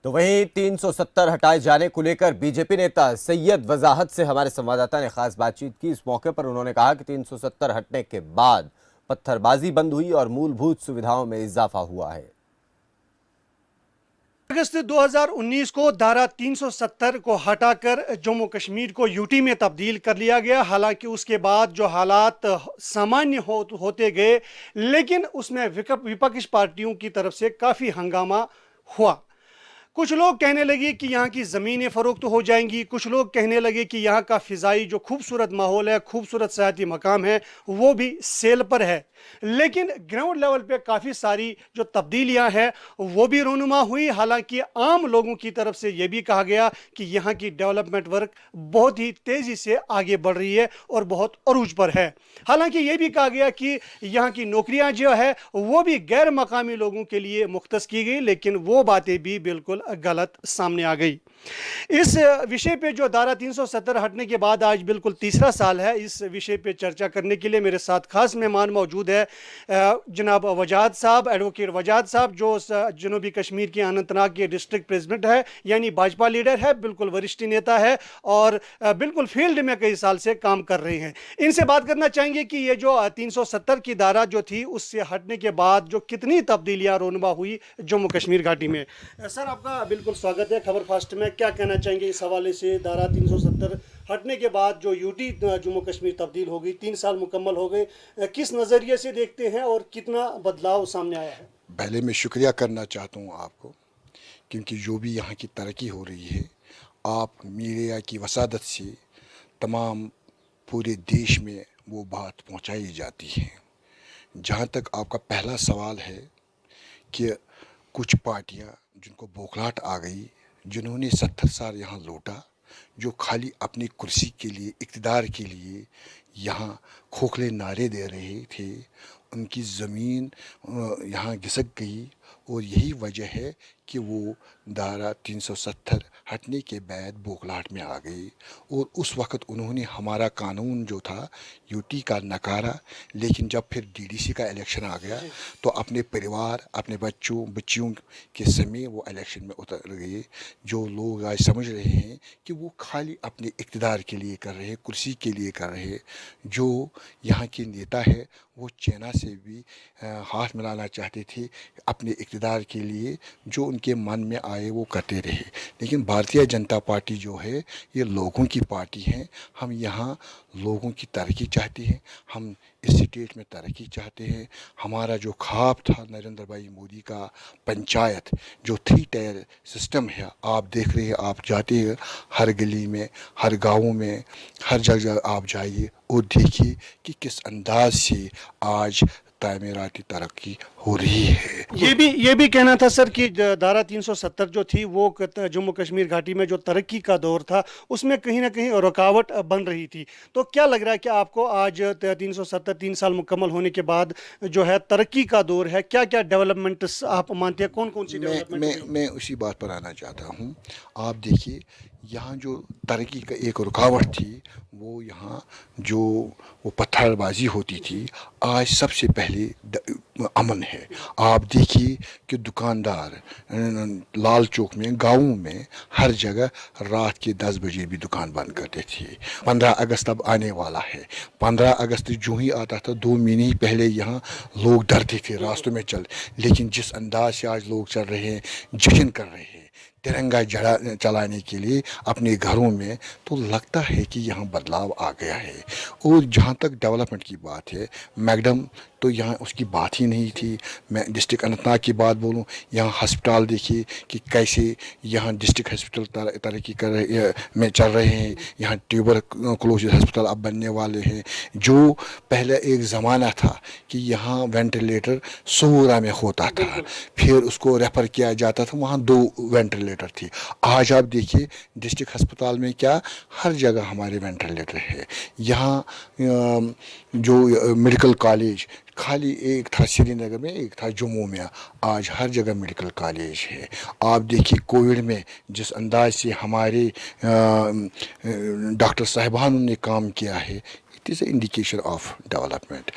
تو وہیں 370 ہٹائے جانے کو لے کر بی جے پی نیتا سید وضاحت سے ہمارے سنواداتا نے خاص بات چیت کی۔ اس موقع پر انہوں نے کہا کہ 370 ہٹنے کے بعد پتھر بازی بند ہوئی اور مول بھوت سویدھاؤں میں اضافہ ہوا ہے۔ اگست 2019 کو دھارا 370 کو ہٹا کر جموں کشمیر کو یو ٹی میں تبدیل کر لیا گیا، حالانکہ اس کے بعد جو حالات سامانیہ ہوتے گئے لیکن اس میں وپکش پارٹیوں کی طرف سے کافی ہنگامہ ہوا۔ کچھ لوگ کہنے لگے کہ یہاں کی زمینیں فروخت ہو جائیں گی، کچھ لوگ کہنے لگے کہ یہاں کا فضائی جو خوبصورت ماحول ہے، خوبصورت سیاحتی مقام ہے، وہ بھی سیل پر ہے۔ لیکن گراؤنڈ لیول پہ کافی ساری جو تبدیلیاں ہیں وہ بھی رونما ہوئی، حالانکہ عام لوگوں کی طرف سے یہ بھی کہا گیا کہ یہاں کی ڈیولپمنٹ ورک بہت ہی تیزی سے آگے بڑھ رہی ہے اور بہت عروج پر ہے۔ حالانکہ یہ بھی کہا گیا کہ یہاں کی نوکریاں جو ہے وہ بھی غیر مقامی لوگوں کے لیے مختص کی گئی، لیکن وہ باتیں بھی بالکل غلط سامنے آ گئی۔ اس وشے پہ جو دھارا 370 ہٹنے کے بعد آج بالکل تیسرا سال ہے، اس وشے پہ چرچا کرنے کے لیے میرے ساتھ خاص مہمان موجود ہے جناب وجاہت صاحب، ایڈوکیٹ وجاہت صاحب، جو جنوبی کشمیر کے اننت ناگ کے ڈسٹرکٹ پریزیڈنٹ ہے، یعنی بھاجپا لیڈر ہے، بالکل وریشٹھ نیتا ہے اور بالکل فیلڈ میں کئی سال سے کام کر رہے ہیں۔ ان سے بات کرنا چاہیں گے کہ یہ جو 370 کی دھارا جو تھی اس سے ہٹنے کے بعد جو کتنی تبدیلیاں رونما ہوئی جموں کشمیر گھاٹی میں۔ سر آپ کا بالکل سواگت ہے خبر فاسٹ میں، کیا کہنا چاہیں گے اس حوالے سے؟ دھارا 370 ہٹنے کے بعد جو یو ٹی جموں کشمیر تبدیل ہو گئی، 3 سال مکمل ہو گئے، کس نظریے سے دیکھتے ہیں اور کتنا بدلاؤ سامنے آیا ہے؟ پہلے میں شکریہ کرنا چاہتا ہوں آپ کو، کیونکہ جو بھی یہاں کی ترقی ہو رہی ہے آپ میڈیا کی وسادت سے تمام پورے دیش میں وہ بات پہنچائی جاتی ہے۔ جہاں تک آپ کا پہلا سوال ہے کہ کچھ پارٹیاں جن کو بوکھلاہٹ آ گئی، جنہوں نے 70 سال یہاں لوٹا، جو خالی اپنی کرسی کے لیے، اقتدار کے لیے یہاں کھوکھلے نعرے دے رہے تھے، ان کی زمین یہاں گھسک گئی۔ اور یہی وجہ ہے کہ وہ دھارا 370 ہٹنے کے بعد بوکھلاہٹ میں آ گئی، اور اس وقت انہوں نے ہمارا قانون جو تھا یو ٹی کا نکارا۔ لیکن جب پھر ڈی ڈی سی کا الیکشن آ گیا تو اپنے پریوار، اپنے بچیوں کے سمیت وہ الیکشن میں اتر گئے۔ جو لوگ آج سمجھ رہے ہیں کہ وہ خالی اپنے اقتدار کے لیے کر رہے، کرسی کے لیے کر رہے، جو یہاں کے نیتا ہے وہ چائنا سے بھی ہاتھ ملانا چاہتے تھے اپنے اقتدار کے لیے، جو ان کے من میں آئے وہ کرتے رہے۔ لیکن بھارتیہ جنتا پارٹی جو ہے یہ لوگوں کی پارٹی ہے۔ ہم یہاں لوگوں کی ترقی چاہتے ہیں، ہم اس اسٹیٹ میں ترقی چاہتے ہیں۔ ہمارا جو خواب تھا نریندر بھائی مودی کا پنچایت، جو 3 ٹائر سسٹم ہے، آپ دیکھ رہے ہیں، آپ جاتے ہیں ہر گلی میں، ہر گاؤں میں، ہر جگہ آپ جائیے اور دیکھیے کہ کس انداز سے آج تعمیراتی ترقی ہو رہی ہے۔ یہ بھی کہنا تھا سر کہ دھارا 370 جو تھی وہ جموں کشمیر گھاٹی میں جو ترقی کا دور تھا اس میں کہیں نہ کہیں رکاوٹ بن رہی تھی۔ تو کیا لگ رہا ہے کہ آپ کو آج 370 3 سال مکمل ہونے کے بعد جو ہے ترقی کا دور ہے، کیا کیا ڈیولپمنٹس آپ مانتے ہیں، کون سی ڈیولپمنٹ ہوئی؟ میں اسی بات پر آنا چاہتا ہوں۔ آپ دیکھیے یہاں جو ترقی کا ایک رکاوٹ تھی، وہ یہاں جو وہ پتھر بازی ہوتی تھی، آج سب سے پہلے امن ہے۔ آپ دیکھیے کہ دکاندار لال چوک میں، گاؤں میں، ہر جگہ رات کے 10 بجے بھی دکان بند کرتے تھے۔ 15 اگست اب آنے والا ہے، 15 اگست جو ہی آتا تھا 2 مہینے پہلے یہاں لوگ ڈرتے تھے راستوں میں چل، لیکن جس انداز سے آج لوگ چل رہے ہیں، جشن کر رہے ہیں ترنگا چلانے کے لیے اپنے گھروں میں، تو لگتا ہے کہ یہاں بدلاؤ آ گیا ہے۔ اور جہاں تک ڈیولپمنٹ کی بات ہے، میکڈم تو یہاں اس کی بات ہی نہیں تھی۔ میں ڈسٹرکٹ اننت ناگ کی بات بولوں، یہاں ہسپتال دیکھیے کہ کیسے یہاں ڈسٹرکٹ ہسپتال ترقی کر رہے میں چل رہے ہیں۔ یہاں ٹیوبر کلوسز ہسپتال اب بننے والے ہیں۔ جو پہلے ایک زمانہ تھا کہ یہاں وینٹیلیٹر 100 میں ہوتا تھا، پھر اس کو ریفر کیا جاتا تھا، وہاں 2 وینٹیلیٹر تھی۔ آج آپ دیکھیے ڈسٹرکٹ ہسپتال میں کیا ہر جگہ ہمارے وینٹیلیٹر ہے۔ یہاں جو میڈیکل کالج خالی ایک تھا سری نگر میں، ایک تھا جموں میں، آج ہر جگہ میڈیکل کالج ہے۔ آپ دیکھیے کووڈ میں جس انداز سے ہمارے ڈاکٹر صاحبانوں نے کام کیا ہے، It is an indication of development.